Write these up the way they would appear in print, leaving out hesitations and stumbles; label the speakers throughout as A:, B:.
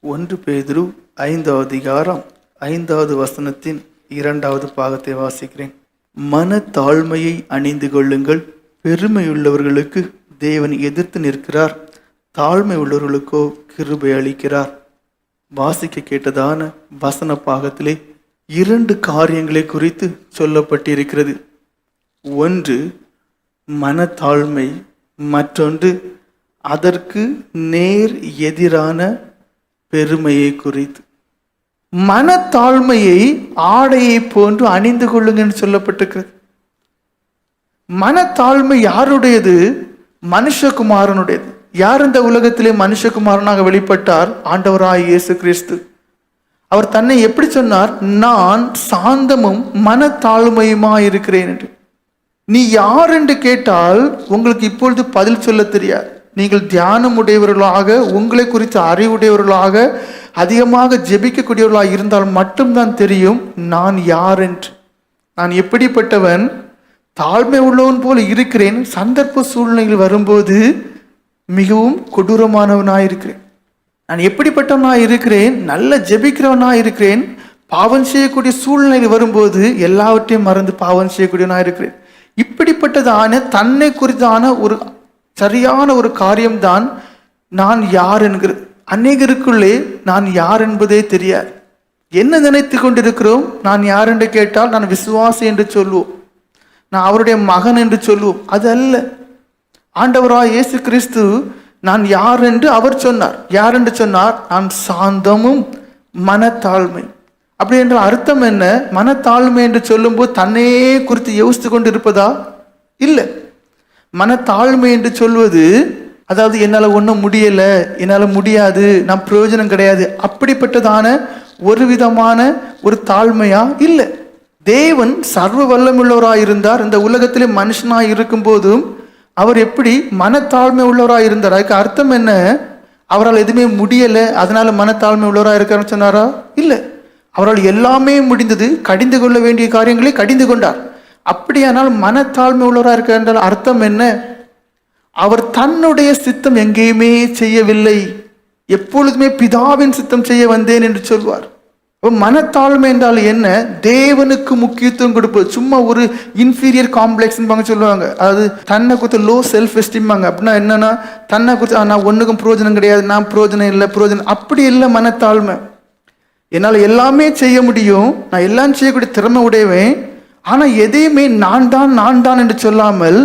A: 1 பேதுரு 5வது அதிகாரம் 5வது வசனத்தின் 2வது பாகத்தை வாசிக்கிறேன். மனத்தாழ்மையை அணிந்து கொள்ளுங்கள். பெருமையுள்ளவர்களுக்கு தேவன் எதிர்த்து நிற்கிறார், தாழ்மை உள்ளவர்களுக்கோ கிருபை அளிக்கிறார். வாசிக்க கேட்டதான வசன பாகத்திலே 2 காரியங்களை குறித்து சொல்லப்பட்டிருக்கிறது. ஒன்று மனத்தாழ்மை, மற்றொன்று அதற்கு நேர் எதிரான பெருமையை குறித்து. மனத்தாழ்மையை ஆடையை போன்று அணிந்து கொள்ளுங்கன்னு சொல்லப்பட்டிருக்கிறது. மனத்தாழ்மை யாருடையது? மனுஷகுமாரனுடையது. யார் இந்த உலகத்திலே மனுஷகுமாரனாக வெளிப்பட்டார்? ஆண்டவராய் இயேசு கிறிஸ்து. அவர் தன்னை எப்படி சொன்னார்? நான் சாந்தமும் மனத்தாழ்மையுமா இருக்கிறேன் என்று. நீ யார் என்று கேட்டால் உங்களுக்கு இப்பொழுது பதில் சொல்ல தெரியாது. நீங்கள் தியானம் உடையவர்களாக, உங்களை குறித்து அறிவுடையவர்களாக, அதிகமாக ஜெபிக்கக்கூடியவர்களாக இருந்தால் மட்டும்தான் தெரியும் நான் யார் என்று. நான் எப்படிப்பட்டவன்? தாழ்மை உள்ளவன் போல இருக்கிறேன். சந்தர்ப்ப சூழ்நிலைகள் வரும்போது மிகவும் கொடூரமானவனாயிருக்கிறேன். நான் எப்படிப்பட்டவனாக இருக்கிறேன்? நல்ல ஜெபிக்கிறவனாக இருக்கிறேன். பாவம் செய்யக்கூடிய சூழ்நிலைகள் வரும்போது எல்லாவற்றையும் மறந்து பாவம் செய்யக்கூடியவனாக இருக்கிறேன். இப்படிப்பட்டதான தன்னை குறித்தான ஒரு சரியான ஒரு காரியம்தான் நான் யார் என்கிறது. அநேகருக்குள்ளே நான் யார் என்பதே தெரியாது. என்ன நினைத்து கொண்டிருக்கிறோம்? நான் யார் என்று கேட்டால் நான் விசுவாசி என்று சொல்லுவோம், நான் அவருடைய மகன் என்று சொல்லுவோம். அது அல்ல. ஆண்டவராய் இயேசு கிறிஸ்து நான் யார் என்று அவர் சொன்னார். யார் என்று சொன்னார்? நான் சாந்தமும் மனத்தாழ்மை. அப்படி என்ற அர்த்தம் என்ன? மனத்தாழ்மை என்று சொல்லும்போது தன்னையே குறித்து யோசித்து கொண்டு இருப்பதா? இல்லை. மனத்தாழ்மை என்று சொல்வது, அதாவது என்னால் ஒன்றும் முடியலை, என்னால் முடியாது, நான் பிரயோஜனம் கிடையாது, அப்படிப்பட்டதான ஒரு விதமான ஒரு தாழ்மையா? இல்லை. தேவன் சர்வ வல்லமுள்ளவராக இருந்தார். இந்த உலகத்திலே மனுஷனாக இருக்கும் போதும் அவர் எப்படி மனத்தாழ்மை உள்ளவராக இருந்தார்? அதுக்கு அர்த்தம் என்ன? அவரால் எதுவுமே முடியலை, அதனால மனத்தாழ்மை உள்ளவராக இருக்காருன்னு சொன்னாரா? இல்லை. அவரால் எல்லாமே முடிந்தது. கடிந்து கொள்ள வேண்டிய காரியங்களை கடிந்து கொண்டார். அப்படியானால் மனத்தாழ்மை உள்ளவராக இருக்க என்றால் அர்த்தம் என்ன? அவர் தன்னுடைய சித்தம் எங்கேயுமே செய்யவில்லை, எப்பொழுதுமே பிதாவின் சித்தம் செய்ய வந்தேன் என்று சொல்வார். மனத்தாழ்மை என்றால் என்ன? தேவனுக்கு முக்கியத்துவம் கொடுப்பது. சும்மா ஒரு இன்ஃபீரியர் காம்ப்ளெக்ஸ் சொல்லுவாங்க, அதாவது தன்னை குறித்து லோ செல்ஃப் எஸ்டீம். அப்படின்னா என்னன்னா, தன்னை குறித்து நான் ஒன்றுக்கும் பிரயோஜனம் கிடையாது, நான் பிரயோஜனம் இல்லை, பிரயோஜனம் அப்படி இல்லை. மனத்தாழ்மை, என்னால் எல்லாமே செய்ய முடியும், நான் எல்லாம் செய்யக்கூடிய திறமை உடையவன், ஆனால் எதையுமே நான் தான் என்று சொல்லாமல்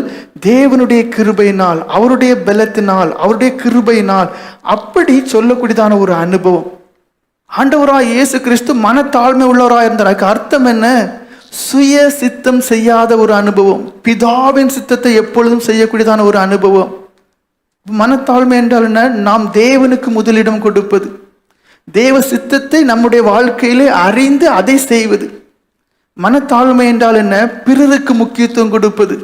A: தேவனுடைய கிருபையினால், அவருடைய பலத்தினால், அவருடைய கிருபையினால் அப்படி சொல்லக்கூடியதான ஒரு அனுபவம். ஆண்டவராய் இயேசு கிறிஸ்து மனத்தாழ்மை உள்ளவராக இருந்தார். அதுக்கு அர்த்தம் என்ன? சுய சித்தம் செய்யாத ஒரு அனுபவம், பிதாவின் சித்தத்தை எப்பொழுதும் செய்யக்கூடியதான ஒரு அனுபவம். மனத்தாழ்மை என்றால் என்ன? நாம் தேவனுக்கு முதலிடம் கொடுப்பது, தேவ சித்தத்தை நம்முடைய வாழ்க்கையிலே அறிந்து அதை செய்வது. மனத்தாழ்மை என்றால் என்ன? பிறருக்கு முக்கியத்துவம் கொடுப்பது,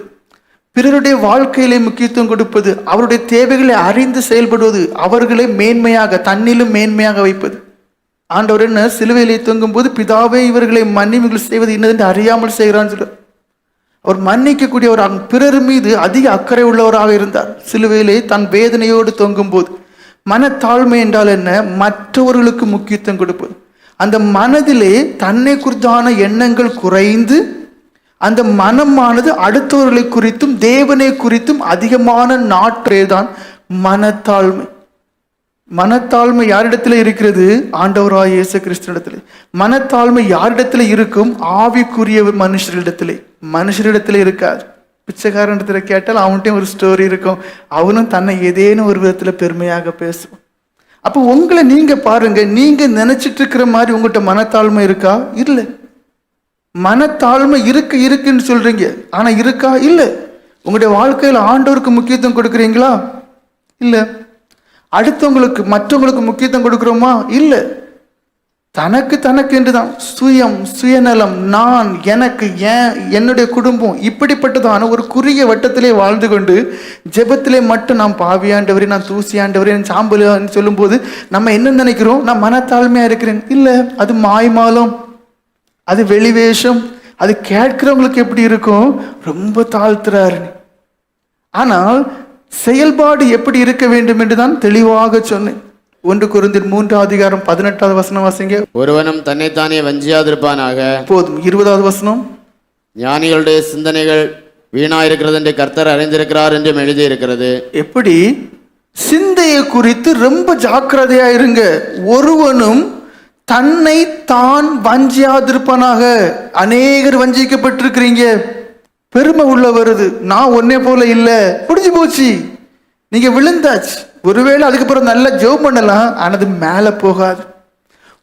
A: பிறருடைய வாழ்க்கையிலே முக்கியத்துவம் கொடுப்பது, அவருடைய தேவைகளை அறிந்து செயல்படுவது, அவர்களை மேன்மையாக, தன்னிலும் மேன்மையாக வைப்பது. ஆண்டவர் என்ன சிலுவையிலே தொங்கும் போது, பிதாவே இவர்களை மன்னிவுகள் செய்வது இன்னதென்று அறியாமல் செய்கிறான்னு சொல்ல, அவர் மன்னிக்கக்கூடிய ஒரு பிறர் மீது அதிக அக்கறை உள்ளவராக இருந்தார். சிலுவையிலே தன் வேதனையோடு தொங்கும் போது. மனத்தாழ்மை என்றால் என்ன? மற்றவர்களுக்கு முக்கியத்துவம் கொடுப்பது. அந்த மனதிலே தன்னை குறித்தான எண்ணங்கள் குறைந்து அந்த மனமானது அடுத்தவர்களை குறித்தும் தேவனை குறித்தும் அதிகமான நாற்றேதான் மனத்தாழ்மை. மனத்தாழ்மை யாரிடத்துல இருக்கிறது? ஆண்டவராய் இயேசு கிறிஸ்துவிடத்திலே. மனத்தாழ்மை யாரிடத்துல இருக்கும்? ஆவிக்குரிய மனுஷரிடத்திலே. மனுஷரிடத்திலே இருக்காது. பிச்சைக்காரனிடத்துல கேட்டால் அவன்கிட்ட ஒரு ஸ்டோரி இருக்கும், அவனும் தன்னை ஏதேனும் ஒரு விதத்துல பெருமையாக பேசுவான். அப்போ உங்களை நீங்க பாருங்க, நீங்க நினைச்சிட்டு இருக்கிற மாதிரி உங்கள்கிட்ட மனத்தாழ்மை இருக்கா? இல்லை. மனத்தாழ்மை இருக்குன்னு சொல்றீங்க, ஆனா இருக்கா? இல்லை. உங்களுடைய வாழ்க்கையில் ஆண்டவருக்கு முக்கியத்துவம் கொடுக்குறீங்களா? இல்லை. அடுத்தவங்களுக்கு, மற்றவங்களுக்கு முக்கியத்துவம் கொடுக்குறோமா? இல்லை. தனக்கு என்றுதான் சுயம், சுயநலம், நான், எனக்கு, என்னுடைய குடும்பம், இப்படிப்பட்டதான ஒரு குறுகிய வட்டத்திலே வாழ்ந்து கொண்டு ஜெபத்திலே மட்டும் நான் பாவியாண்டவரே, நான் தூசியாண்டவரே, சாம்பல் சொல்லும்போது நம்ம என்ன நினைக்கிறோம்? நான் மனத்தாழ்மையா இருக்கிறேன். இல்லை, அது மாய்மாலம், அது வெளிவேஷம். அது கேட்கிறவங்களுக்கு எப்படி இருக்கும்? ரொம்ப தாழ்த்துறாரு. ஆனால் செயல்பாடு எப்படி இருக்க வேண்டும் என்று தான் தெளிவாக சொன்னேன். 1 கொரிந்தியர் 3:18 வசனம் வாசிங்க.
B: ஒருவனும் தன்னைத்தானே வஞ்சியாதிருப்பானாக.
A: போதும். 20வது வசனம்.
B: ஞானிகளுடைய சிந்தனைகள் வீணாயிருக்கிறது என்று கர்த்தர் அறிந்திருக்கிறார் என்றும் எழுதியிருக்கிறது.
A: எப்படி? சிந்தையை குறித்து ரொம்ப ஜாக்கிரதையா இருங்க. ஒருவனும் தன்னை தான் வஞ்சியாதிருப்பானாக. அநேகர் வஞ்சிக்கப்பட்டிருக்கிறீங்க. பெருமை உள்ள வருது, நான் ஒன்னே போல இல்ல, முடிஞ்சு போச்சு, நீங்க விழுந்தாச்சு. ஒருவேளை அதுக்கப்புறம் நல்லா ஜெபம் பண்ணலாம், ஆனது மேல போகாது.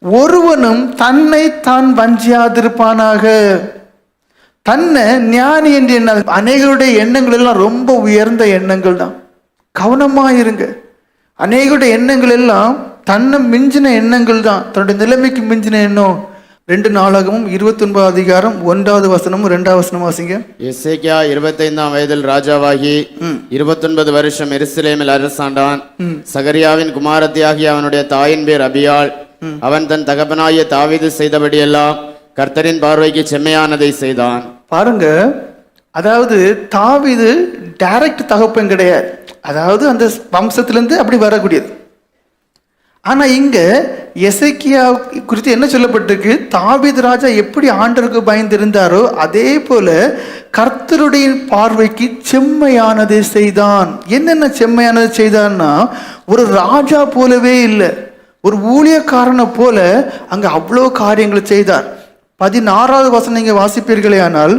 A: ஒருவனும் தன்னை தான் வஞ்சியாதிருப்பானாக. தன்னை ஞானி என்று என்ன? அநேகருடைய எண்ணங்கள் எல்லாம் ரொம்ப உயர்ந்த எண்ணங்கள் தான். கவனமா இருங்க. அநேகருடைய எண்ணங்கள் எல்லாம் தன்னை மிஞ்சின எண்ணங்கள் தான், தன்னுடைய நிலைமைக்கு மிஞ்சின எண்ணம். 2 நாளாகமும் 29 1வது வசனமும் 2வது வசனம் வாசிங்க.
B: எசேக்கியா 25ஆம் வயதில் ராஜாவாகி 29 வருஷம் எருசலேமில் அரசாண்டான். சகரியாவின் குமாரத்தியாகிய அவனுடைய தாயின் பேர் அபியாள். அவன் தன் தகப்பனாகிய தாவீது செய்தபடியெல்லாம் கர்த்தரின் பார்வைக்கு செம்மையானதை செய்தான்.
A: பாருங்க, அதாவது தாவீது டைரக்ட் தகப்பன் கிடையாது, அதாவது அந்த வம்சத்திலிருந்து அப்படி வரக்கூடியது. ஆனா இங்க எசேக்கியா குறித்து என்ன சொல்லப்பட்டிருக்கு? தாவீது ராஜா எப்படி ஆண்டவருக்கு பயந்து இருந்தாரோ அதே போல கர்த்தருடைய பார்வைக்கு செம்மையானதை செய்தான். என்னென்ன செம்மையானதை செய்தான்னா, ஒரு ராஜா போலவே இல்லை, ஒரு ஊழியக்காரனை போல அங்க அவ்வளோ காரியங்களை செய்தார். 16வது வசனம் நீங்க வாசிப்பீர்களே ஆனால்,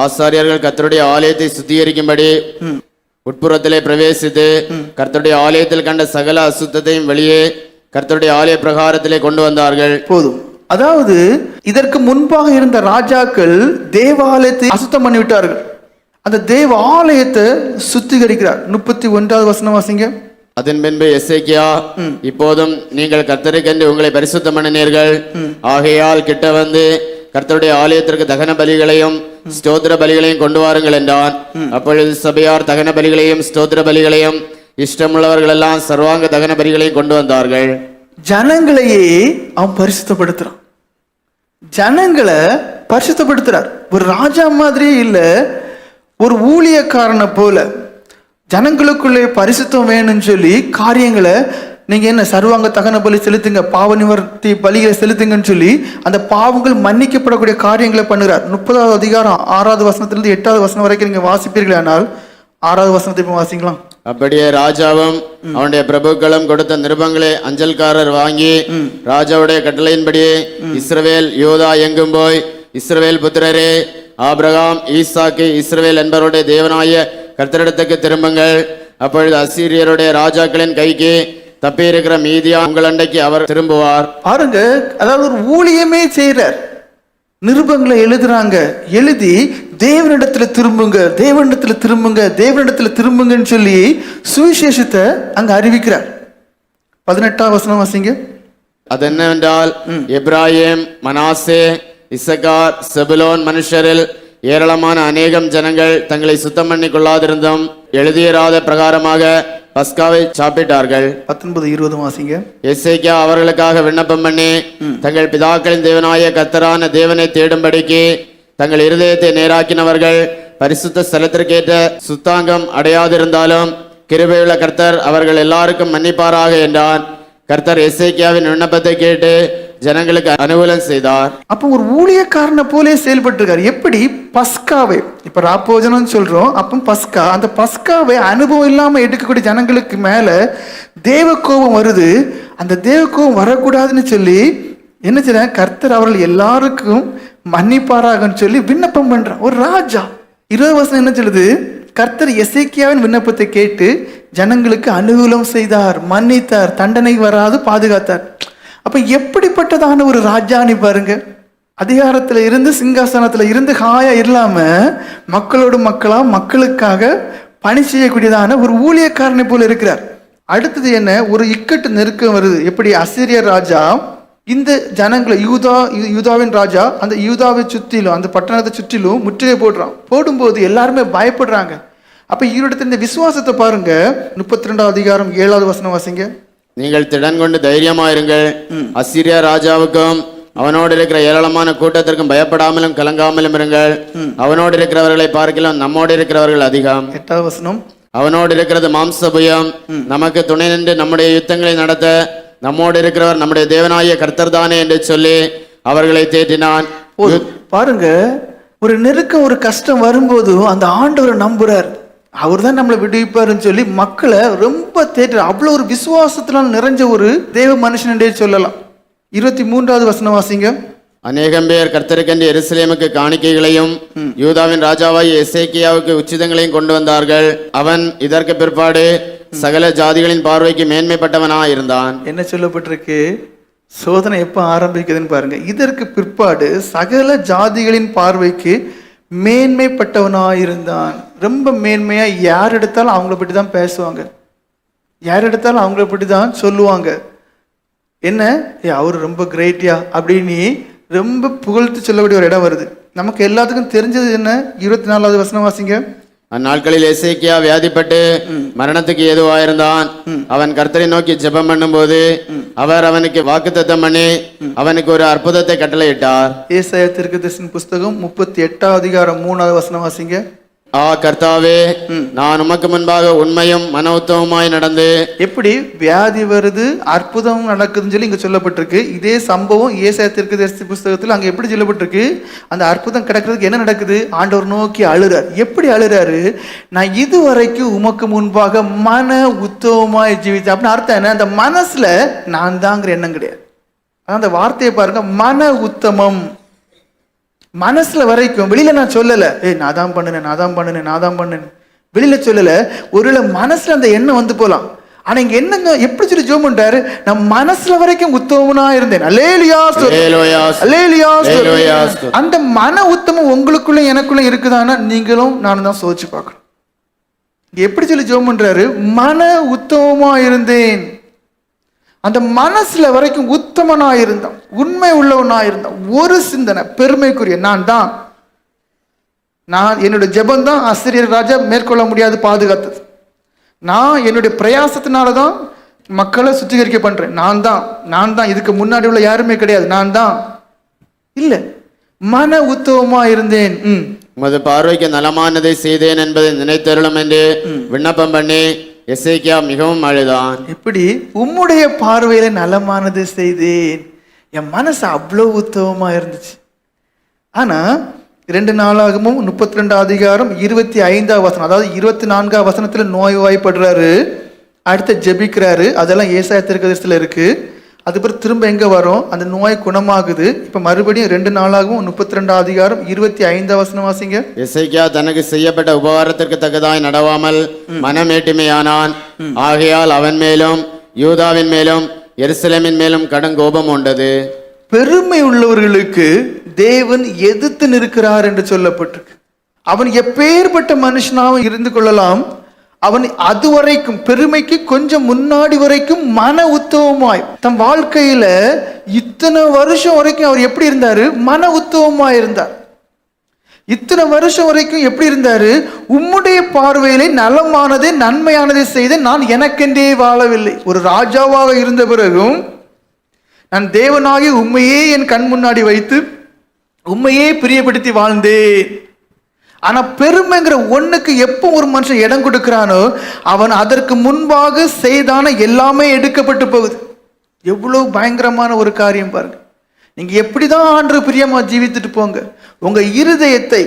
B: ஆசாரியர்கள் கர்த்தருடைய ஆலயத்தை சுத்திகரிக்கும்படி உட்புறத்திலே பிரவேசித்து கர்த்தருடைய ஆலயத்தில் கண்ட சகல அசுத்தத்தையும் வெளியே கர்த்தருடைய ஆலய பிரகாரத்திலே கொண்டு வந்தார்கள்.
A: போதும். அதாவது இதற்கு முன்பாக இருந்த ராஜாக்கள் தேவாலயத்தை அசுத்தம் பண்ணிவிட்டார்கள். அந்த தேவாலயத்தை சுத்திகரிக்கிறார். 31வது வசனம் வாசிங்க.
B: அதன் பின்பு எசேக்கியா, இப்போதும் நீங்கள் கர்த்தருக்கென்று உங்களை பரிசுத்தம் பண்ணினீர்கள், ஆகையால் கிட்ட வந்து கர்த்தருடைய ஆலயத்திற்கு தகன பலிகளையும் ஸ்தோத்திர பலிகளையும் கொண்டு வாருங்கள் என்றான். அப்பொழுது சபையார் தகன பலிகளையும் ஸ்தோத்திர பலிகளையும் இஷ்டமுள்ளவர்கள் எல்லாம் சர்வாங்க தகன பலிகளையும் கொண்டு வந்தார்கள்.
A: ஜனங்களையே அவன் பரிசுத்தப்படுத்துறான். ஜனங்களை பரிசுத்தப்படுத்துறார். ஒரு ராஜா மாதிரியே இல்ல, ஒரு ஊழியக்காரனை போல ஜனங்களுக்குள்ளே பரிசுத்தம் வேணும்னு சொல்லி காரியங்களை, நீங்க என்ன சர்வாங்க தகன பலி செலுத்துங்க, பாவ நிவர்த்தி பலிகளை செலுத்துங்கன்னு சொல்லி அந்த பாவங்கள் மன்னிக்கப்படக்கூடிய காரியங்களை பண்ணுகிறார். 30வது அதிகாரம் 6வது வசனத்திலிருந்து 8வது வசனம் வரைக்கும் நீங்க வாசிப்பீர்கள். ஆனால் 6வது வசனத்தை வாசிக்கலாம்.
B: அப்படியே ராஜாவும் அவனுடைய பிரபுக்களும் கொடுத்த நிருபங்களை அஞ்சல்காரர் வாங்கி ராஜாவுடைய கட்டளையின்படியே இஸ்ரவேல் யூதா எங்கும் போய், இஸ்ரவேல் புத்திரரே, ஆபிரகாம் ஈசாக்கு இஸ்ரவேல் என்பவருடைய தேவனாய கர்த்தரிடத்துக்கு திரும்புங்கள், அப்பொழுது அசீரியருடைய ராஜாக்களின் கைக்கு தப்பி இருக்கிற மீதியா உங்கள் அண்டைக்கு அவர் திரும்புவார். பாருங்க,
A: அதாவது ஒரு ஊழியமே செய்யறார். நிருபங்களை எழுதுறாங்க, எழுதி தேவனிடத்துல திரும்புங்க, தேவனிடத்துல திரும்புங்க, தேவனிடத்துல திரும்புங்கன்னு சொல்லி சுவிசேஷத்தை அங்க அறிவிக்கிறார். 18வது வசனம் வாசிங்க.
B: அது என்னவென்றால், எப்ராயிம், மனாசே, இசகார், செபுலோன் மனுஷரில் ஏராளமான அநேகம் ஜனங்கள் தங்களை சுத்தம் பண்ணி கொள்ளாதிருந்தும் எழுதியராத பிரகாரமாக பஸ்காவை சாப்பிட்டார்கள்.
A: 19-20 வாசிங்க.
B: எசேக்கியா அவர்களுக்காக விண்ணப்பம் பண்ணி தங்கள் பிதாக்களின் தேவனாய கர்த்தரான தேவனை தேடும்படிக்கு தங்கள் இருதயத்தை நேராக்கினவர்கள் பரிசுத்த ஸ்தலத்திற்கேற்ற சுத்தாங்கம் அடையாதிருந்தாலும் கிருபையுள்ள கர்த்தர் அவர்கள் எல்லாருக்கும் மன்னிப்பாராக என்றான். கர்த்தர் எசேக்கியாவின் விண்ணப்பத்தை கேட்டு ஜனங்களுக்கு அனுகூலம் செய்தார்.
A: அப்போ ஒரு ஊழியக்காரனை போலே செயல்பட்டு இருக்காரு. எப்படி? பஸ்காவை, இப்ப ராப்போஜனம் சொல்றோம், அப்போ பஸ்கா, அந்த பஸ்காவை அனுபவம் இல்லாம எடுக்கக்கூடிய ஜனங்களுக்கு மேல தேவ கோபம் வருது. அந்த தேவ கோபம் வரக்கூடாதுன்னு சொல்லி என்ன செய்ய, கர்த்தர் அவர்கள் எல்லாருக்கும் மன்னிப்பாராகன்னு சொல்லி விண்ணப்பம் பண்றான். ஒரு ராஜா. 20 வசனம் என்ன சொல்லுது? கர்த்தர் எசேக்கியாவின் விண்ணப்பத்தை கேட்டு ஜனங்களுக்கு அனுகூலம் செய்தார், மன்னித்தார், தண்டனை வராது பாதுகாத்தார். அப்ப எப்படிப்பட்டதான ஒரு ராஜானி பாருங்க. அதிகாரத்துல இருந்து, சிங்காசனத்துல இருந்து ஹாயா இல்லாம மக்களோடு மக்களா மக்களுக்காக பணி செய்யக்கூடியதான ஒரு ஊழியக்காரனை போல இருக்கிறார். அடுத்தது என்ன? ஒரு இக்கட்டு நெருக்கம் வருது. எப்படி? அசீரியர் ராஜா இந்த ஜனங்களை, யூதாவின் ராஜா அந்த யூதாவை சுற்றிலும், அந்த பட்டணத்தை சுற்றிலும் முற்றுகை போடுறான். போடும்போது எல்லாருமே பயப்படுறாங்க. அப்ப இவரிடத்துல இந்த விசுவாசத்தை பாருங்க. 32வது அதிகாரம் 7வது வசனம் வாசிங்க.
B: நீங்கள் திடன் கொண்டு தைரியமாயிருங்கள், அசீரியா ராஜாவுக்கும் அவனோடு இருக்கிற ஏராளமான கூட்டத்திற்கும் பயப்படாமலும் கலங்காமலும் இருங்கள். அவனோடு இருக்கிறவர்களை பார்க்கலாம் நம்மோடு இருக்கிறவர்கள் அதிகம்.
A: 8வது வசனம்.
B: அவனோடு இருக்கிறது மாம்சபுயம், நமக்கு துணை நின்று நம்முடைய யுத்தங்களை நடத்த நம்மோடு இருக்கிறவர் நம்முடைய தேவனாகிய கர்த்தர் தானே என்று சொல்லி அவர்களை தேற்றினான்.
A: பாருங்க, ஒரு நெருக்கம் ஒரு கஷ்டம் வரும்போதும் அந்த ஆண்டவரை நம்புறார், அவர் தான் நம்மளை விடுவிப்பாருன்னு சொல்லி மக்களை ரொம்ப தேற்ற அவ்வளோ ஒரு விசுவாசத்தினால் நிறைஞ்ச ஒரு தேவ மனுஷன் என்றே சொல்லலாம். 23வது வசனம் வாசிங்க.
B: அநேகம் பேர் கர்த்தருக்கென்று எருசலேமுக்கு காணிக்கைகளையும் யூதாவின் ராஜாவாகிய எசேக்கியாவுக்கு உச்சிதங்களையும் கொண்டு வந்தார்கள். அவன் இதற்கு பிற்பாடு சகல ஜாதிகளின் பார்வைக்கு மேன்மைப்பட்டவனாயிருந்தான்.
A: என்ன சொல்லப்பட்டிருக்கு? சோதனை எப்போ ஆரம்பிக்குதுன்னு பாருங்க. இதற்கு பிற்பாடு சகல ஜாதிகளின் பார்வைக்கு மேன்மைப்பட்டவனாயிருந்தான். ரொம்ப மேன்மையா யார் எடுத்தாலும் அவங்கள பற்றி தான் பேசுவாங்க, யார் எடுத்தாலும் அவங்கள பற்றி தான் சொல்லுவாங்க. என்ன, அவர் ரொம்ப கிரேட்டியா அப்படின்னு ரொம்ப புகழ்த்து சொல்லக்கூடிய ஒரு இடம் வருது. நமக்கு எல்லாத்துக்கும் தெரிஞ்சது என்ன? 24வது வசனம் வாசிங்க.
B: அந்நாட்களில் எசேக்கியா வியாதிப்பட்டு மரணத்துக்கு ஏதுவாயிருந்தான். அவன் கர்த்தரை நோக்கி ஜெபம் பண்ணும் போது அவர் அவனுக்கு வாக்குத்தத்தம் பண்ணி அவனுக்கு ஒரு அற்புதத்தை கட்டளையிட்டார்.
A: ஏசாயா தீர்க்கதரிசியின் புஸ்தகம் 38வது அதிகாரம் 3வது வசனம் வாசிங்க.
B: கர்த்தாவே, நான் உமக்கு முன்பாக உண்மையும் மன உத்தமமாய் நடந்து.
A: எப்படி வியாதி வருது, அற்புதம் நடக்குதுன்னு சொல்லி இங்க சொல்லப்பட்டிருக்கு. இதே சம்பவம் ஏசாயா தீர்க்கதரிசி புஸ்தகத்தில் அங்க எப்படி சொல்லப்பட்டிருக்கு? அந்த அற்புதம் கிடக்கிறதுக்கு என்ன நடக்குது? ஆண்டவர் நோக்கி அழுறார். எப்படி அழுறாரு? நான் இதுவரைக்கும் உமக்கு முன்பாக மன உத்தமமாய் ஜீவித்தேன் அப்படின்னு அர்த்தம் என்ன? அந்த மனசுல நான் தாங்கிற எண்ணம் கிடையாது. அந்த வார்த்தையை பாருங்க, மன உத்தமம். மனசுல வரைக்கும், வெளியில நான் சொல்லல, நான் தான் பண்ணினேன் வெளியில சொல்லல. ஒருவேளை மனசுல அந்த எண்ணம் வந்து போலாம். ஆனா இங்க என்ன எப்படி சொல்லி ஜெபம் பண்றாரு? நான் மனசுல வரைக்கும் உத்தமனா இருந்தேன். அல்லேலூயா, அல்லேலூயா. அந்த மன உத்தமம் உங்களுக்குள்ள எனக்குள்ள இருக்குதானா? நீங்களும் நானும் தான் சோதிச்சு பார்க்கணும். எப்படி சொல்லி ஜெபம் பண்றாரு? மன உத்தமமா இருந்தேன். அந்த மனசுல வரைக்கும் உத்தமனா இருந்தான், உண்மை உள்ளவனா இருந்தான். ஒரு சிந்தனை பெருமைக்குரிய நான் என்னுடைய ஜெபம் தான் ஆசிரியர் ராஜா மேற்கொள்ள முடியாது பாதுகாத்தது. நான் என்னுடைய பிரயாசத்தினாலதான் மக்களை சுத்திகரிக்க பண்றேன். நான் தான் இதுக்கு முன்னாடி உள்ள யாருமே கிடையாது. நான் தான் இல்ல, மன உத்தமமா இருந்தேன்.
B: உமது பார்வைக்கு நலமானதை செய்தேன் என்பதை நினைத்தருளும் என்று விண்ணப்பம் பண்ணி எசேக்கியா மிகவும் அழுதான்.
A: எப்படி? உம்முடைய பார்வையில நலமானது செய்தேன். என் மனசு அவ்வளவு உத்தமமா இருந்துச்சு. ஆனா 2 நாளாகமும் 32 அதிகாரம் 25வது வசனம், அதாவது 24வது வசனத்துல நோய்வாய்ப்படுறாரு, அடுத்து ஜெபிக்கிறாரு. அதெல்லாம் ஏசாயா தீர்க்கதரிசியில இருக்கு. அதுக்கப்புறம் திரும்ப எங்க வரும்? அந்த நோய் குணமாகுது. இப்ப மறுபடியும் 2 நாளாகவும் 32 அதிகாரம் 25வது வசனம் வாசிங்க.
B: எசேக்கியா தனக்கு செய்யப்பட்ட உபகாரத்திற்கு தக்கதாய் நடவாமல் மனமேட்டிமையானான். ஆகையால் அவன் மேலும் யூதாவின் மேலும் எருசலேமின் மேலும் கடும் கோபம் உண்டது.
A: பெருமை உள்ளவர்களுக்கு தேவன் எதிர்த்து நிற்கிறார் என்று சொல்லப்பட்டிருக்கு. அவன் எப்பேற்பட்ட மனுஷனாகவும் இருந்து கொள்ளலாம், அவன் அதுவரைக்கும் பெருமைக்கு கொஞ்சம் முன்னாடி வரைக்கும் மன உத்தவமாய் தம் வாழ்க்கையில இத்தனை வருஷம் வரைக்கும் அவர் எப்படி இருந்தாரு? மன உத்தவமாய் இருந்தார். இத்தனை வருஷம் வரைக்கும் எப்படி இருந்தாரு? உம்முடைய பார்வையிலே நலமானதே நன்மையானதை செய்த நான் எனக்கென்றே வாழவில்லை. ஒரு ராஜாவாக இருந்த பிறகும் நான் தேவனாகி உண்மையே என் கண் முன்னாடி வைத்து உண்மையே பிரியப்படுத்தி வாழ்ந்தேன். ஆனா பெருமைங்கிற ஒண்ணுக்கு எப்போ ஒரு மனுஷன் இடம் கொடுக்கிறானோ அவன் அதற்கு முன்பாக செய்தான எல்லாமே எடுக்கப்பட்டு போகுது. எவ்வளவு பயங்கரமான ஒரு காரியம் பாருங்க. நீங்க எப்படிதான் ஆண்டு பிரியமா ஜீவித்துட்டு போங்க, உங்க இருதயத்தை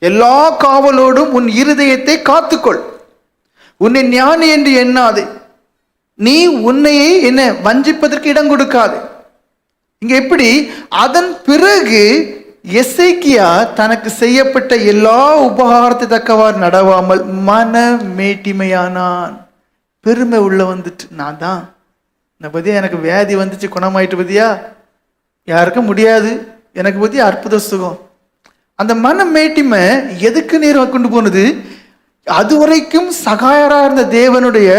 A: எல்லா காவலோடும் உன் இருதயத்தை காத்துக்கொள். உன்னை ஞானி என்று எண்ணாதே, நீ உன்னையே என்ன வஞ்சிப்பதற்கு இடம் கொடுக்காது. இங்க எப்படி? அதன் பிறகு எசேக்கியா தனக்கு செய்யப்பட்ட எல்லா உபகாரத்தை தக்கவாறு நடவாமல் மன மேட்டிமையானான். பெருமை உள்ள வந்துட்டு, நான் தான் பத்தியா, எனக்கு வியாதி வந்துச்சு குணமாயிட்டு பத்தியா, யாருக்கும் முடியாது, எனக்கு பத்தியா அற்புத சுகம். அந்த மன மேட்டிமை எதுக்கு நேரம் கொண்டு போனது? அதுவரைக்கும் சகாயராக இருந்த தேவனுடைய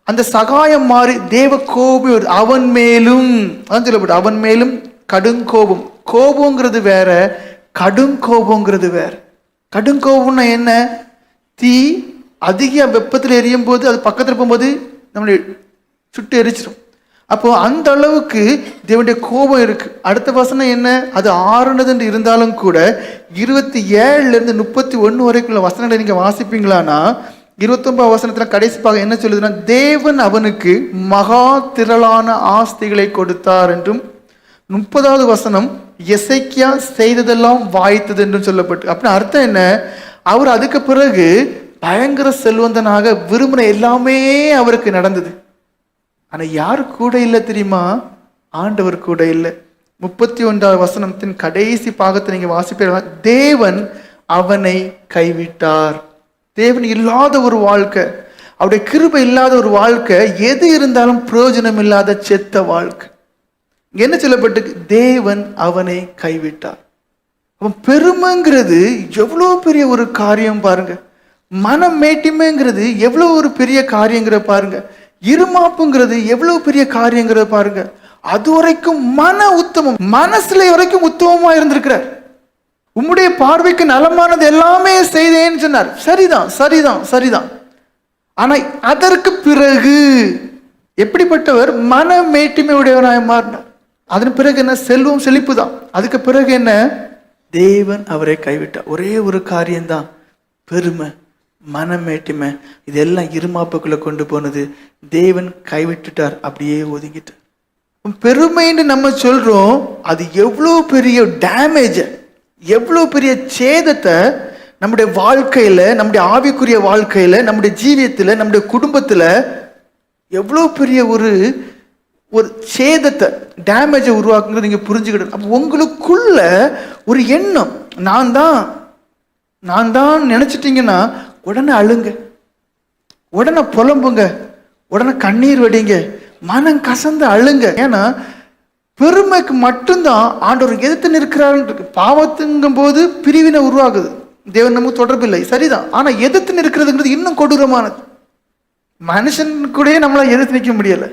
A: அந்த சகாயம் மாறி தேவ கோபம் அவன் மேலும், அதான் சொல்லப்படும், அவன் மேலும் கடுங்கோபம். கோபங்கிறது வேற, கடுங்கோபங்கிறது வேற. கடுங்கோபம்னா என்ன? தீ அதிக வெப்பத்தில் எரியும் போது அது பக்கத்தில் போகும்போது நம்மளை சுட்டு எரிச்சிடும். அப்போ அந்த அளவுக்கு தேவனுடைய கோபம் இருக்கு. அடுத்த வசனம் என்ன? அது ஆறுனது என்று இருந்தாலும் கூட 27ல இருந்து 31 வரைக்குள்ள வசனங்களை நீங்க வாசிப்பீங்களானா 29 வசனத்துல கடைசி பாகம் என்ன சொல்லுதுன்னா, தேவன் அவனுக்கு மகா திரளான ஆஸ்திகளை கொடுத்தார் என்றும், 30வது வசனம் எசேக்கியா செய்ததெல்லாம் வாய்த்தது என்றும் சொல்லப்பட்டு. அப்படின்னு அர்த்தம் என்ன? அவர் அதுக்கு பிறகு பயங்கர செல்வந்தனாக விரும்பின எல்லாமே அவருக்கு நடந்தது. ஆனா யாரு கூட இல்லை தெரியுமா? ஆண்டவர் கூட இல்லை. 31வது வசனத்தின் கடைசி பாகத்தை நீங்க வாசிப்பீர்கள். தேவன் அவனை கைவிட்டார். தேவன் இல்லாத ஒரு வாழ்க்கை, அவருடைய கிருபை இல்லாத ஒரு வாழ்க்கை, எது இருந்தாலும் பிரயோஜனம் இல்லாத செத்த வாழ்க்கை. என்ன சொல்லப்பட்டு? தேவன் அவனை கைவிட்டார். அவன் பெருமைங்கிறது எவ்வளோ பெரிய ஒரு காரியம் பாருங்க. மனம் மேட்டிமைங்கிறது எவ்வளோ ஒரு பெரிய காரியங்கிற பாருங்க. இருமாப்புங்கிறது எவ்வளவு பெரிய காரியங்கிறத பாருங்க. அது வரைக்கும் மன உத்தமம், மனசுல வரைக்கும் உத்தமமா இருந்திருக்கிறார். உம்முடைய பார்வைக்கு நலமானது எல்லாமே செய்தேன்னு சொன்னார். சரிதான், சரிதான், சரிதான். ஆனா அதற்கு பிறகு எப்படிப்பட்டவர்? மன மேட்டிமை உடையவனாய் மாறினார். அதன் பிறகு என்ன? செல்வம் செழிப்பு தான். அதுக்கு பிறகு என்ன? தேவன் அவரை கைவிட்டார். ஒரே ஒரு காரியம்தான், பெருமை, மனமேட்டிமை, இதெல்லாம் இருமாப்புக்குள்ள கொண்டு போனது. தேவன் கைவிட்டுட்டார், அப்படியே ஒதுங்கிட்டார். பெருமைன்னு நம்ம சொல்றோம், அது எவ்வளோ பெரிய டேமேஜ், எவ்வளோ பெரிய சேதத்தை நம்முடைய வாழ்க்கையில, நம்முடைய ஆவிக்குரிய வாழ்க்கையில, நம்முடைய ஜீவியத்தில், நம்முடைய குடும்பத்தில் எவ்வளோ பெரிய ஒரு சேதத்தை, டேமேஜை உருவாக்குங்கிறது நீங்க புரிஞ்சுக்கிட்டு. அப்போ உங்களுக்குள்ள ஒரு எண்ணம், நான் தான் நினைச்சிட்டீங்கன்னா உடனே அழுங்க, உடனே புலம்புங்க, உடனே கண்ணீர் வடிங்க, மனம் கசந்து அழுங்க. ஏன்னா பெருமைக்கு மட்டும்தான் ஆண்டவர் எதிர்த்து நிற்கிறாருன்னு இருக்கு. பாவத்துங்கும் போது பிரிவினை உருவாகுது, தேவன் நமக்கு தொடர்பு இல்லை, சரிதான். ஆனா எதிர்த்து நிற்கிறதுங்கிறது இன்னும் கொடூரமானது. மனுஷன் கூட நம்மள எதிர்த்து நிற்க முடியல.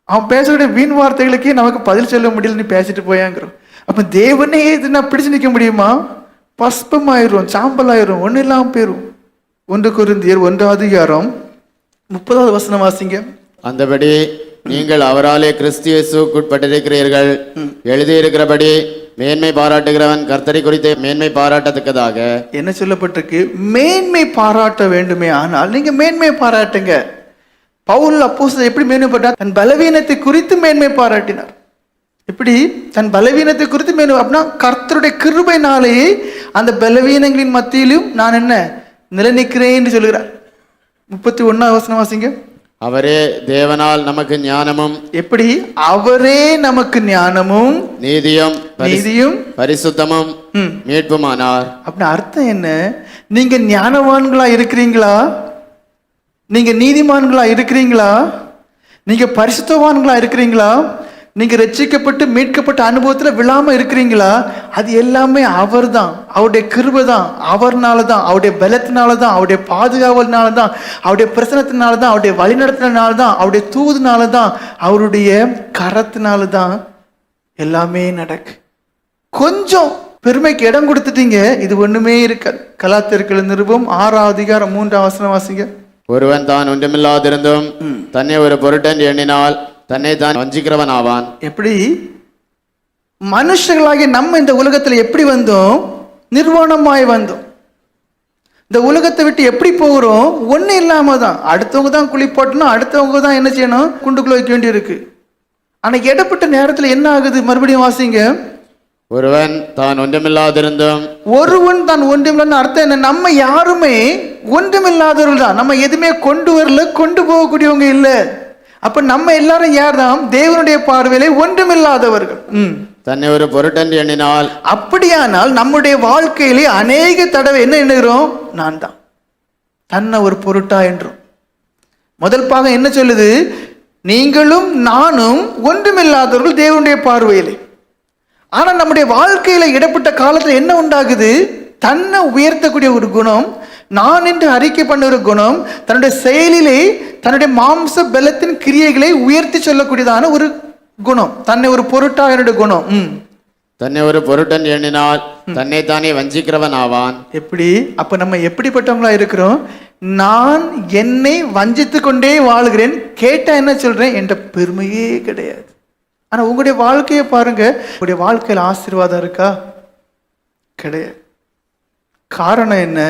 A: அவன் பேசுகிற வீண் வார்த்தைகளுக்கே நமக்கு பதில் சொல்ல முடியல, நீ பேசிட்டு போயாங்கிறோம். அப்ப தேவனே எதுனா பிடிச்சு நிற்க முடியுமா? பஸ்பமாயிரும், சாம்பலாயிரும், ஒன்னும் இல்லாம போயிரும். 1 கொரிந்தியர் 1:30 வசனம் வாசிங்க.
B: அந்தபடி நீங்கள் அவராலே கிறிஸ்து இயேசுக்குட்பட்டிருக்கிறீர்கள். எழுதியிருக்கிறபடி மேன்மை பாராட்டுகிறவன் கர்த்தரை குறித்து மேன்மை பாராட்டத்தக்கதாக. என்ன
A: சொல்லப்பட்டிருக்கு? மேன்மை பாராட்ட வேண்டுமே. ஆனால் நீங்க மேன்மை பாராட்டுங்க. பவுல் அப்போஸ்தலர் எப்படி மேன்மை பாராட்டினார்? தன் பலவீனத்தை குறித்து மேன்மை பாராட்டினார். எப்படி? தன் பலவீனத்தை குறித்து மேன்மை. அப்படின்னா கர்த்தருடைய கிருபையினாலேயே அந்த பலவீனங்களின் மத்தியிலும் நான் என்ன நிலைநிற்கிறேன் என்று சொல்லுகிறார். 31வது வசனம் வாசிங்க.
B: அவரே தேவனால் நமக்கு ஞானமும்.
A: எப்படி? அவரே நமக்கு ஞானமும்
B: நீதியும் பரிசுத்தமும் மீட்புமானார்.
A: அப்படின்னு அர்த்தம் என்ன? நீங்க ஞானவான்களா இருக்கிறீங்களா? நீங்க நீதிமான்களா இருக்கிறீங்களா? நீங்க பரிசுத்தவான்களா இருக்கிறீங்களா? நீங்க ரட்சிக்கப்பட்டு மீட்கப்பட்ட அனுபவத்துல விழாம இருக்கிறீங்களா? அது எல்லாமே அவர் தான், அவருடைய கிருபை தான், அவர்னால தான், அவருடைய பலத்தினால தான், அவருடைய பாதுகாவலினால தான், அவருடைய பிரசனத்தினால தான், அவருடைய வழிநடத்தினால தான், அவருடைய தூதுனால தான், அவருடைய கரத்தினால தான் எல்லாமே நடக்கு. கொஞ்சம் பெருமைக்கு இடம் கொடுத்துட்டீங்க, இது ஒண்ணுமே இருக்காது. கலாத்தியர்கள் நிருபம் 6:3 வசனம் வாசிங்க.
B: ஒருவன் தான் ஒன்றுமில்லாதிருந்தும் தன்னை ஒரு பொருட்டன் எண்ணினால் தன்னை தான் வஞ்சிக்கிறவன் ஆவான்.
A: எப்படி? மனுஷர்களாகிய நம்ம இந்த உலகத்துல எப்படி வந்தோம்? நிர்வாணமாய் வந்தோம். இந்த உலகத்தை விட்டு எப்படி போகிறோம்? ஒண்ணு இல்லாம தான். அடுத்தவங்க தான் குளிப்பாட்டணும், அடுத்தவங்க தான் என்ன செய்யணும்? குண்டுக்குள்ள வைக்க வேண்டி இருக்கு. ஆனா இடப்பட்ட நேரத்துல என்ன ஆகுது? மறுபடியும் வாசிங்க.
B: ஒருவன் தான் ஒன்றுமில்லாதிருந்தும்.
A: ஒருவன் தான் ஒன்றுமில்லாத அர்த்தம் என்ன? நம்ம யாருமே ஒன்றுமில்லாதவர்கள் தான். நம்ம எதுவுமே கொண்டு வரல, கொண்டு போகக்கூடியவங்க இல்லை. அப்ப நம்ம எல்லாரும் யார் தான்? தேவனுடைய பார்வையிலே ஒன்றுமில்லாதவர்கள்.
B: தன்னை ஒரு பொருட்டன் எண்ணினால்.
A: அப்படியானால் நம்முடைய வாழ்க்கையிலே அநேக தடவை என்ன எண்ணுகிறோம்? நான் தான் தன்னை ஒரு பொருட்டா என்றும். முதல் பாகம் என்ன சொல்லுது? நீங்களும் நானும் ஒன்றுமில்லாதவர்கள் தேவனுடைய பார்வையிலே. ஆனா நம்முடைய வாழ்க்கையில இடப்பட்ட காலத்துல என்ன உண்டாகுது? தன்னை உயர்த்தக்கூடிய ஒரு குணம், நான் என்று அறிக்கை பண்ண ஒரு குணம், தன்னுடைய செயலிலே தன்னுடைய மாம்ச பலத்தின் கிரியைகளை உயர்த்தி சொல்லக்கூடியதான ஒரு குணம், தன்னை ஒரு பொருட்டா என்னுடைய குணம்.
B: தன்னை ஒரு பொருட்டன் எண்ணினால் தன்னை தானே வஞ்சிக்கிறவன் ஆவான்.
A: எப்படி? அப்ப நம்ம எப்படிப்பட்டவங்களா இருக்கிறோம்? நான் என்னை வஞ்சித்து கொண்டே வாழ்கிறேன். கேட்டா என்ன சொல்றேன்? என்ற பெருமையே கிடையாது. ஆனா உங்களுடைய வாழ்க்கையை பாருங்க, உங்களுடைய வாழ்க்கையில் ஆசீர்வாதம் இருக்கா? கிடையாது. காரணம் என்ன?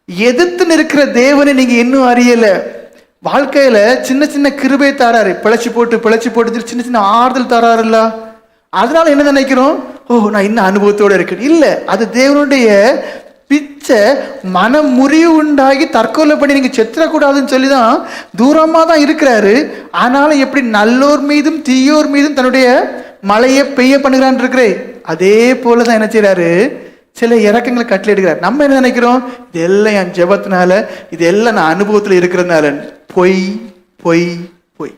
A: எதிர்த்து நிற்கிற தேவனை நீங்க இன்னும் அறியல. வாழ்க்கையில சின்ன சின்ன கிருபை தராரு, பிழைச்சி போட்டு சின்ன சின்ன ஆறுதல் தராருல்ல. அதனால என்ன நினைக்கிறோம், ஓ நான் இன்னும் அனுபவத்தோட இருக்கேன். இல்ல, அது தேவனுடைய பிச்சை. மனம் முறிவு உண்டாகி தற்கொலை பண்ணி நீங்க செத்துறக்கூடாதுன்னு சொல்லிதான் தூரமா தான் இருக்கிறாரு. ஆனாலும் எப்படி நல்லோர் மீதும் தீயோர் மீதும் தன்னுடைய மழையை பெய்ய பண்ணுகிறான் இருக்கிறே, அதே போலதான் என்ன செய்யறாரு, சில இறக்கங்களை கட்டளை எடுக்கிறார். நம்ம என்ன நினைக்கிறோம், இதெல்லாம் என் ஜெபத்தினால, இதெல்லாம் நான் அனுபவத்தில் இருக்கிறதுனால. பொய் பொய் பொய்.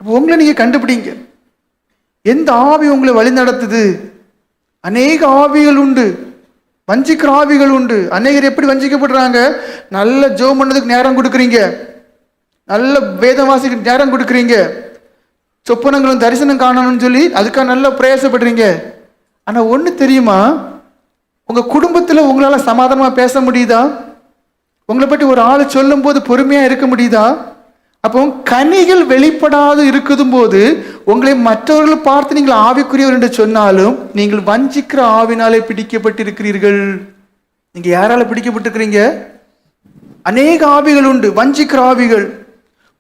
A: உங்களை நீங்க கண்டுபிடிங்க, எந்த ஆவி உங்களை வழி நடத்துது. அநேக ஆவிகள் உண்டு, வஞ்சிக்கிற ஆவிகள் உண்டு. அநேகர் எப்படி வஞ்சிக்கப்படுறாங்க, நல்ல ஜெபம் பண்ணதுக்கு நேரம் கொடுக்குறீங்க, நல்ல வேதம் வாசிக்க நேரம் கொடுக்குறீங்க, சொப்பனங்களும் தரிசனம் காணணும்னு சொல்லி அதுக்காக நல்லா பிரயாசப்படுறீங்க. ஆனா ஒண்ணு தெரியுமா, உங்க குடும்பத்துல உங்களால சமாதானமா பேச முடியுதா? உங்களை பற்றி ஒரு ஆள் சொல்லும் போது பொறுமையா இருக்க முடியுதா? அப்போ கனிகள் வெளிப்படாது இருக்கும் போது உங்களை மற்றவர்கள் பார்த்து நீங்கள் ஆவிக்குரியவர் என்று சொன்னாலும் நீங்கள் வஞ்சிக்கிற ஆவினாலே பிடிக்கப்பட்டிருக்கிறீர்கள். நீங்க யாரால பிடிக்கப்பட்டிருக்கிறீங்க? அநேக ஆவிகள் உண்டு, வஞ்சிக்கிற ஆவிகள்.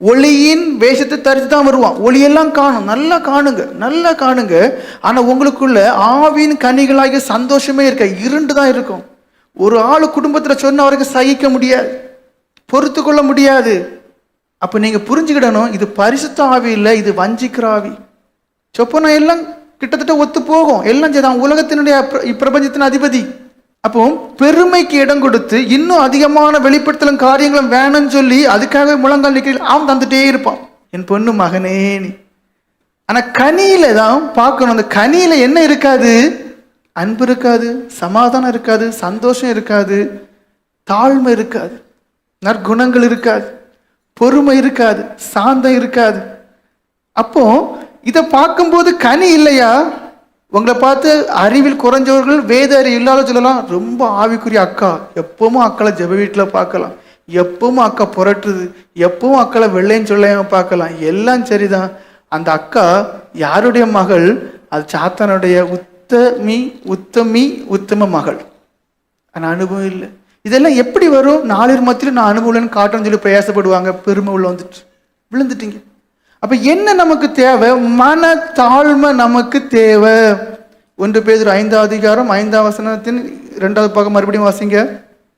A: ஒளியின் வேஷத்தை தரித்து தான் வருவான், ஒளியெல்லாம் காணும், நல்லா காணுங்க, நல்லா காணுங்க. ஆனா உங்களுக்குள்ள ஆவியின் கனிகளாகிய சந்தோஷமே இருக்க, இருண்டு தான் இருக்கும். ஒரு ஆளு குடும்பத்துல சொன்ன வரைக்கும் சகிக்க முடியாது, பொறுத்து கொள்ள முடியாது. அப்ப நீங்க புரிஞ்சுக்கிடணும், இது பரிசுத்த ஆவி இல்லை, இது வஞ்சிக்கிற ஆவி. சொப்பனம் எல்லாம் கிட்டத்தட்ட ஒத்து போகும், எல்லாம் செய்தான் உலகத்தினுடைய இப்பிரபஞ்சத்தின் அதிபதி. அப்போ பெருமைக்கு இடம் கொடுத்து இன்னும் அதிகமான வெளிப்படுத்தலும் காரியங்களும் வேணும்னு சொல்லி அதுக்காக முழங்கால் நிற்க அவன் தந்துட்டே இருப்பான், என் பொண்ணு மகனே நீ. ஆனா கனியில தான் பார்க்கணும், அந்த கனியில என்ன இருக்காது, அன்பு இருக்காது, சமாதானம் இருக்காது, சந்தோஷம் இருக்காது, தாழ்மை இருக்காது, நற்குணங்கள் இருக்காது, பொறுமை இருக்காது, சாந்தம் இருக்காது. அப்போ இதை பார்க்கும்போது கனி இல்லையா? உங்களை பார்த்து அறிவில் குறைஞ்சவர்கள், வேத அறிவு இல்லாத சொல்லலாம், ரொம்ப ஆவிக்குரிய அக்கா, எப்பவும் அக்களை ஜெப வீட்டில் பார்க்கலாம், எப்பவும் அக்கா புரட்டுது, எப்பவும் அக்களை வெள்ளைன்னு சொல்ல பார்க்கலாம், எல்லாம் சரிதான். அந்த அக்கா யாருடைய மகள்? அது சாத்தானுடைய உத்தம மகள். ஆனால் அனுபவம் இல்லை. இதெல்லாம் எப்படி வரும்? 4 மத்தியிலும் நான் அனுபவம்னு காட்டுன்னு சொல்லி பிரயாசப்படுவாங்க, பெருமை உள்ள வந்துட்டு விழுந்துட்டீங்க. அப்ப என்ன நமக்கு தேவை? மன தாழ்மை நமக்கு தேவை. 1 பேதுரு 5ஆம் அதிகாரம் 5ஆம் வசனத்தின் 2வது பக்கம் மறுபடியும் வாசிங்க.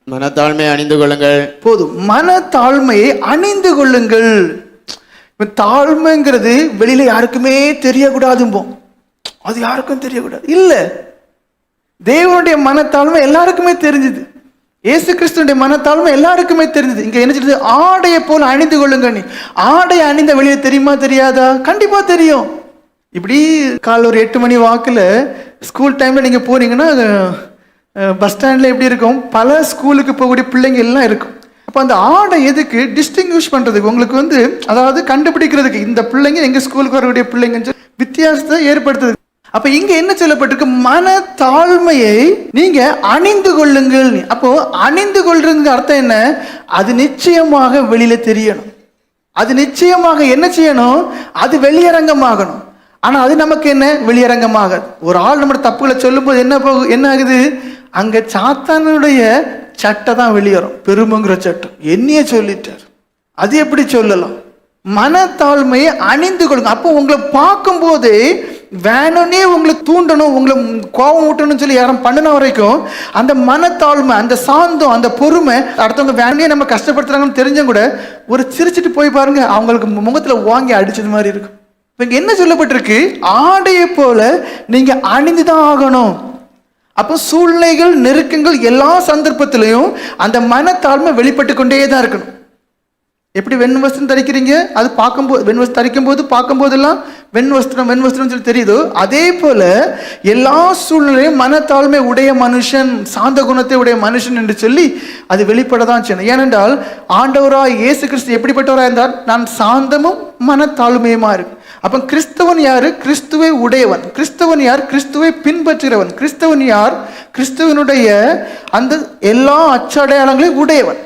B: மனத்தாழ்மையை அணிந்து கொள்ளுங்கள்.
A: போதும், மன தாழ்மையை அணிந்து கொள்ளுங்கள். தாழ்மைங்கிறது வெளியில யாருக்குமே தெரியக்கூடாதும்போம், அது யாருக்கும் தெரியக்கூடாது இல்ல. தேவனுடைய மனத்தாழ்மை எல்லாருக்குமே தெரிஞ்சது, இயேசு கிறிஸ்துடைய மனத்தாழ்மை எல்லாருக்குமே தெரிஞ்சது. இங்க என்ன சொல்றது? ஆடையை போல அணிந்து கொள்ளுங்க. நீ ஆடை அணிந்த வெளியே தெரியுமா தெரியாதா? கண்டிப்பா தெரியும். இப்படி காலை ஒரு 8 மணி வாக்குல ஸ்கூல் டைம்ல நீங்க போனீங்கன்னா பஸ் ஸ்டாண்ட்ல எப்படி இருக்கும், பல ஸ்கூலுக்கு போகக்கூடிய பிள்ளைங்க எல்லாம் இருக்கும். அப்ப அந்த ஆடை எதுக்கு? டிஸ்டிங்விஷ் பண்றதுக்கு, உங்களுக்கு அதாவது கண்டுபிடிக்கிறதுக்கு, இந்த பிள்ளைங்க எங்க ஸ்கூலுக்கு வரக்கூடிய பிள்ளைங்க வித்தியாசத்தை ஏற்படுத்துது. அப்ப இங்க என்ன சொல்லப்பட்டிருக்கு? மன தாழ்மையை நீங்க அணிந்து கொள்ளுங்கள். அப்போ அணிந்து கொள்றதுக்கு அர்த்தம் என்ன? அது நிச்சயமாக வெளியில தெரியணும், அது நிச்சயமாக என்ன செய்யணும்? அது வெளியரங்கமாகணும். ஆனா அது நமக்கு என்ன? வெளியரங்கமாக ஒரு ஆள் நம்மளோட தப்புகளை சொல்லும் போது என்ன ஆகுது? அங்க சாத்தானுடைய சட்டை தான் வெளியேறும், பெருமைங்கிற சட்டம். என்னையே சொல்லிட்டார், அது எப்படி சொல்லலாம்? மனத்தாழ்மையை அணிந்து கொள்ளுங்க. அப்போ உங்களை பார்க்கும் போதே வேணும்னே உங்களை தூண்டணும், உங்களை கோபம் ஊட்டணும்னு சொல்லி யாரும் பண்ணின வரைக்கும் அந்த மனத்தாழ்மை, அந்த சாந்தம், அந்த பொறுமை, அடுத்தவங்க வேணும்னே நம்ம கஷ்டப்படுத்துறாங்கன்னு தெரிஞ்சும் கூட ஒரு சிரிச்சிட்டு போய் பாருங்க, அவங்களுக்கு முகத்துல வாங்கி அடிச்சது மாதிரி இருக்கும். இப்போ இங்க என்ன சொல்லப்பட்டிருக்கு? ஆடையை போல நீங்க அணிந்துதான் ஆகணும். அப்போ சூழ்நிலைகள், நெருக்கங்கள், எல்லா சந்தர்ப்பத்திலையும் அந்த மனத்தாழ்மை வெளிப்பட்டு கொண்டே தான் இருக்கணும். எப்படி வெண்வஸ்திரம் தரிக்கிறீங்க, அது பார்க்கும்போது வெண்வஸ்திரம் தரிக்கும் போது பார்க்கும்போதெல்லாம் வெண்வஸ்திரம் சொல்லி தெரியுதோ, அதே போல எல்லா சூழ்நிலையும் மனத்தாழ்மை உடைய மனுஷன், சாந்த குணத்தை உடைய மனுஷன் என்று சொல்லி அது வெளிப்படதான் செய்யணும். ஏனென்றால் ஆண்டவராய் இயேசு கிறிஸ்து எப்படிப்பட்டவராக இருந்தார்? நான் சாந்தமும் மனத்தாழ்மையுமா இருக்கு. அப்ப கிறிஸ்தவன் யாரு? கிறிஸ்துவை உடையவன். கிறிஸ்தவன் யார்? கிறிஸ்துவை பின்பற்றுகிறவன். கிறிஸ்தவன் யார்? கிறிஸ்துவனுடைய அந்த எல்லா அச்சடையாளங்களையும் உடையவன்.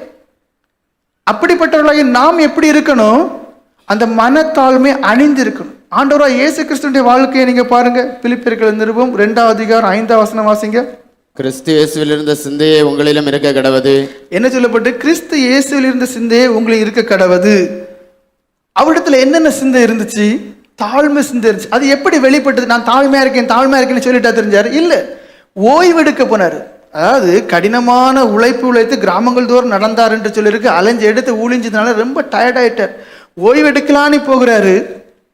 A: அப்படிப்பட்டவர்களாக நாம் எப்படி இருக்கணும்? அந்த மனத்தாழ்மை அணிந்து இருக்கணும். ஆண்டவராய் இயேசு கிறிஸ்துவினுடைய வாழ்க்கையை நீங்க பாருங்க. பிலிப்பியர்கள் நிருபம் 2ஆம் அதிகாரம் 5ஆம் வசனம் வாசிங்க.
B: கிறிஸ்து இயேசுவில் இருந்த சிந்தையே உங்களிலும் இருக்க கடவது.
A: என்ன சொல்லப்பட்டு? கிறிஸ்து இயேசுவில் இருந்த சிந்தையே உங்களுக்கு இருக்க கடவது. அவரிடத்துல என்னென்ன சிந்தை இருந்துச்சு? தாழ்மை சிந்தை இருந்துச்சு. அது எப்படி வெளிப்பட்டது? நான் தாழ்மையா இருக்கேன்னு சொல்லிட்டா தெரிஞ்சாரு? இல்ல, ஓய்வெடுக்க போனாரு. அதாவது கடினமான உழைத்து கிராமங்கள் தோறும் நடந்தார் என்று சொல்லியிருக்கு. அலைஞ்சு எடுத்து ஊழிஞ்சதுனால ரொம்ப டயர்ட் ஆயிட்டார். ஓய்வெடுக்கலான்னு போகிறாரு.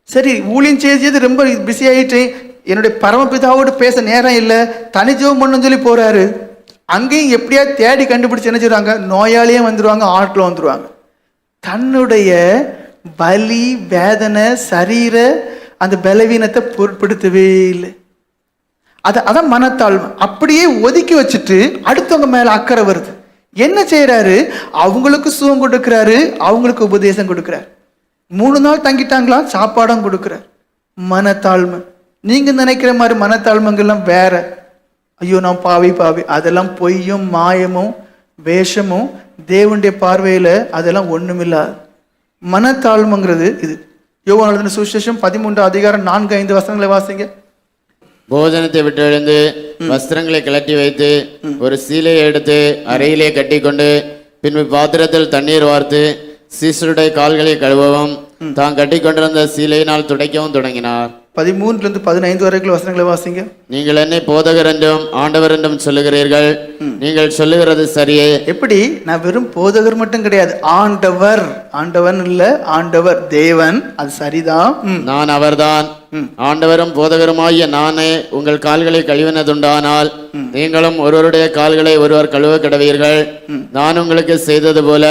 A: சரி, ஊழியம் செய்து ரொம்ப பிஸி ஆயிட்டேன், என்னுடைய பரமபிதாவோடு பேச நேரம் இல்லை, தனி ஜெபம் பண்ணு சொல்லி போறாரு. அங்கேயும் எப்படியா தேடி கண்டுபிடிச்சு என்ன செய்றாங்க? நோயாளியே வந்துருவாங்க, ஆட்களும் வந்துருவாங்க. தன்னுடைய வலி வேதனை சரீர அந்த பலவீனத்தை பொருட்படுத்தவே இல்லை. அதான் மனத்தாழ்மை. அப்படியே ஒதுக்கி வச்சுட்டு அடுத்தவங்க மேல அக்கறை வருது. என்ன செய்யறாரு? அவங்களுக்கு சுகம் கொடுக்கிறாரு, அவங்களுக்கு உபதேசம் கொடுக்கிறார். 3 நாள் தங்கிட்டாங்களா, சாப்பாடும் கொடுக்கிறார். மனத்தாழ்மை. நீங்க நினைக்கிற மாதிரி மனத்தாழ்மைங்கெல்லாம் வேற. ஐயோ நான் பாவி அதெல்லாம் பொய்யும் மாயமும் வேஷமும் தேவனுடைய பார்வையில அதெல்லாம் ஒண்ணுமில்லாது. மனத்தாழ்மைங்கிறது இது. யோவான் எழுதின சுவிசேஷம் 13 அதிகாரம் 4-5 வசனங்களை வாசிங்க.
B: போஜனத்தை விட்டு எழுந்து வஸ்திரங்களை கிளட்டி வைத்து ஒரு சீலையை எடுத்து அறையிலே கட்டி கொண்டு பின்பு பாத்திரத்தில் தண்ணீர் வார்த்து சீசருடைய கால்களை கழுவவும் தான் கட்டி கொண்டிருந்த சீலையினால் துடைக்கவும் தொடங்கினார்.
A: 13-15 வரைக்கும் வசனங்களை வாசிங்க.
B: நீங்கள் என்னை போதகர் என்றும் ஆண்டவர் என்றும் சொல்லுகிறீர்கள், நீங்கள் சொல்லுகிறது சரியே.
A: எப்படி? நான் வெறும் போதகர் மட்டும் கிடையாது, ஆண்டவர். ஆண்டவன் இல்ல, ஆண்டவர் தேவன். அது சரிதான்.
B: நான் அவர்தான். ஆண்டவரும் போதகருமாகிய நானே உங்கள் கால்களை கழுவினதுண்டானால் நீங்களும் ஒருவருடைய கால்களை ஒருவர் கழுவ கடவீர்கள். நான் உங்களுக்கு செய்தது போல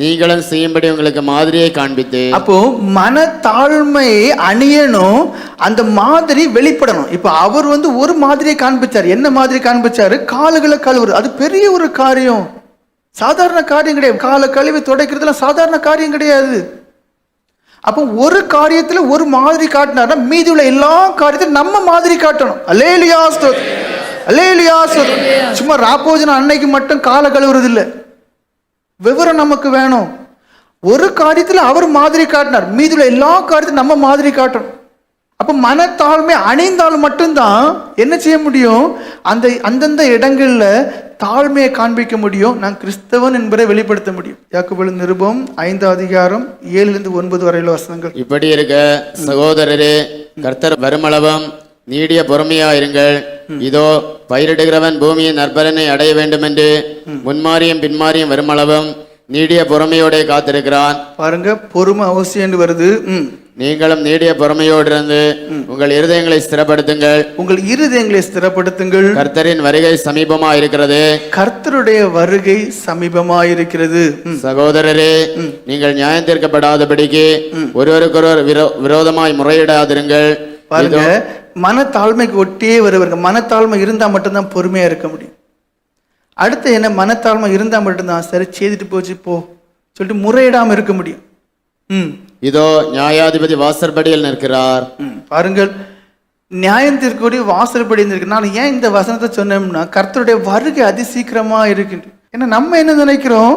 B: நீங்களும் செய்யும்படி உங்களுக்கு மாதிரியை காண்பித்து. அப்போ
A: மனத்தாழ்மையை அணியணும், அந்த மாதிரி வெளிப்படணும். இப்ப அவர் ஒரு மாதிரியை காண்பிச்சார். என்ன மாதிரி காண்பிச்சாரு? கால்களை கழுவுறது. அது பெரிய ஒரு காரியம், சாதாரண காரியம் கிடையாது. காலை கழுவி துடைக்கிறதுலாம் சாதாரண காரியம் கிடையாது. அப்போ ஒரு காரியத்துல ஒரு மாதிரி காட்டினார்னா மீதி உள்ள எல்லா காரியத்திலும் நம்ம மாதிரி காட்டணும். அல்லேலூயா ஸ்தோத்திரம், அல்லேலூயா ஸ்தோத்திரம். சும்மா ராப்போஜனம் அன்னைக்கு மட்டும் காலை கழுவுறது இல்லை, விவரம் நமக்கு வேணும். ஒரு காரியத்துல அவர் மாதிரி காட்டினார், மீதியுள்ள எல்லா காரியத்திலும் நம்ம மாதிரி காட்டணும். அப்ப மனத்தாழ்மை அணிந்தால் மட்டும்தான் என்ன செய்ய முடியும்? அந்தந்த இடங்கள்ல தாழ்மையை காண்பிக்க முடியும். நான் கிறிஸ்தவன் என்பதை வெளிப்படுத்த முடியும். யாக்கோபு நிருபம் 5 அதிகாரம் 7-9 வரையில வசனங்கள்.
B: இப்படி இருக்க சகோதரரே, கர்த்தர் வருமளவும் நீடிய பொறுமையா இருங்கள். இதோ பயிரிடுகிறவன் பூமியின் நற்பலனை அடைய வேண்டும் என்று முன்மாறியும் பின்மாறியும் வருமளவும் நீடிய பொறுமையோட காத்திருக்கிறான்.
A: பாருங்க, பொறுமை அவசியம் வருது.
B: நீங்களும் நீடிய பொறுமையோடு இருந்து உங்கள் இருதயங்களை ஸ்திரப்படுத்துங்கள்.
A: உங்கள் இருதயங்களை ஸ்திரப்படுத்துங்கள்.
B: கர்த்தரின் வருகை சமீபமா இருக்கிறது.
A: கர்த்தருடைய வருகை சமீபமா இருக்கிறது.
B: சகோதரரே, நீங்கள் நியாயம் தீர்க்கப்படாதபடிக்கு ஒருவருக்கொருவர் விரோதமாய் முறையிடாதிருங்கள்.
A: பாருங்க, மனத்தாழ்மைக்கு ஒட்டியே வருவாங்க. மனத்தாழ்மை இருந்தா மட்டும்தான் பொறுமையா இருக்க முடியும். அடுத்து என்ன? மனத்தாழ்மை இருந்தா மட்டும்தான் சரி செய்துட்டு போச்சு போ சொல்லிட்டு முறையிடாம இருக்க முடியும்.
B: இதோ நியாயாதிபதி வாசற்படியில் நிற்கிறார்.
A: பாருங்கள், நியாயம் தீர்க்கக்கூடிய வாசற்படி இருக்கு. நான் ஏன் இந்த வசனத்தை சொன்னோம்னா, கர்த்தருடைய வருகை அதி சீக்கிரமா இருக்கு. ஏன்னா நம்ம என்ன நினைக்கிறோம்,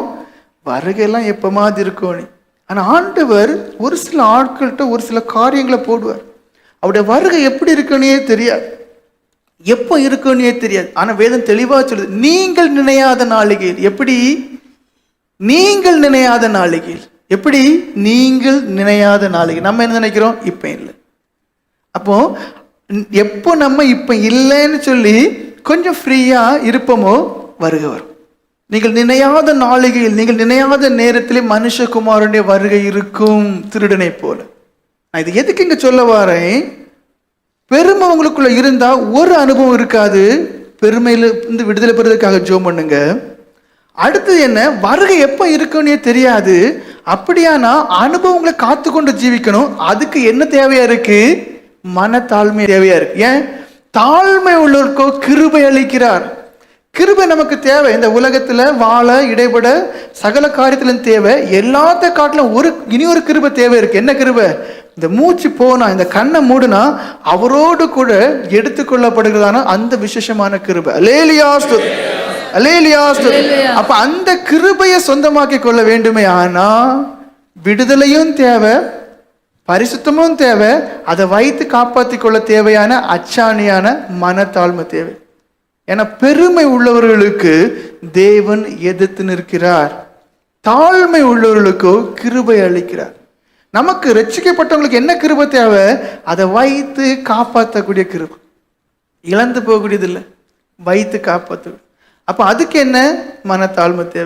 A: வருகையெல்லாம் எப்பமாவது இருக்கும். ஆனா ஆண்டவர் ஒரு சில ஆட்கள்கிட்ட ஒரு சில காரியங்களை போடுவார். அவருடைய வருகை எப்படி இருக்குன்னே தெரியாது, எப்போ இருக்குன்னே தெரியாது. ஆனா வேதம் தெளிவா சொல்லுது, நீங்கள் நினையாத நாளிகையில். எப்படி? நீங்கள் நினையாத நாளிகையில். எப்படி? நீங்கள் நினையாத நாளிகை. நம்ம என்ன நினைக்கிறோம்? இப்ப இல்லை. அப்போ எப்போ நம்ம இப்ப இல்லைன்னு சொல்லி கொஞ்சம் ஃப்ரீயா இருப்போமோ வருகை வரும். நீங்கள் நினையாத நாளிகையில், நீங்கள் நினையாத நேரத்திலே மனுஷகுமாரனுடைய வருகை இருக்கும், திருடனை போல. நான் இது எதுக்கு இங்க சொல்ல வரேன்? பெருமை உங்களுக்குள்ள இருந்தா ஒரு அனுபவம் இருக்காது. பெருமையில இருந்து விடுதலை பெறுவதற்காக ஜெபம் பண்ணுங்க. அடுத்து என்ன? வருகை எப்ப இருக்குன்னே தெரியாது. அப்படியானா அனுபவங்களை காத்து கொண்டு ஜீவிக்கணும். அதுக்கு என்ன தேவையா இருக்கு? மனத்தாழ்மை தேவையா இருக்கு. ஏன்? தாழ்மை உள்ளவருக்கோ கிருபை அளிக்கிறார். கிருபை நமக்கு தேவை. இந்த உலகத்துல வாழ இடைபட சகல காரியத்திலும் தேவை. எல்லாத்த காட்டிலும் இனி ஒரு கிருபை தேவை இருக்கு. என்ன கிருபை? இந்த மூச்சு போனா, இந்த கண்ணை மூடுனா அவரோடு கூட எடுத்துக்கொள்ளப்படுகிறதான அந்த விசேஷமான கிருபை. அல்லேலூயா ஸ்தோத்திரம், அல்லேலூயா ஸ்தோத்திரம். அப்ப அந்த கிருபையை சொந்தமாக்கி கொள்ள வேண்டுமே. ஆனா விடுதலையும் தேவை, பரிசுத்தமும் தேவை. அதை வைத்து காப்பாற்றி கொள்ள தேவையான அச்சாணியான மனத்தாழ்மை தேவை. ஏன்னா பெருமை உள்ளவர்களுக்கு தேவன் எதிர்த்து நிற்கிறார், தாழ்மை உள்ளவர்களுக்கோ கிருபை அளிக்கிறார். நமக்கு ரட்சிக்கப்பட்டவங்களுக்கு என்ன கிருபை தேவை? அதை வைத்து காப்பாற்றக்கூடிய கிருபை. இழந்து போகக்கூடியது இல்லை, வைத்து காப்பாற்ற. அப்ப அதுக்கு என்ன? மனத்தாழ்மை தேவை.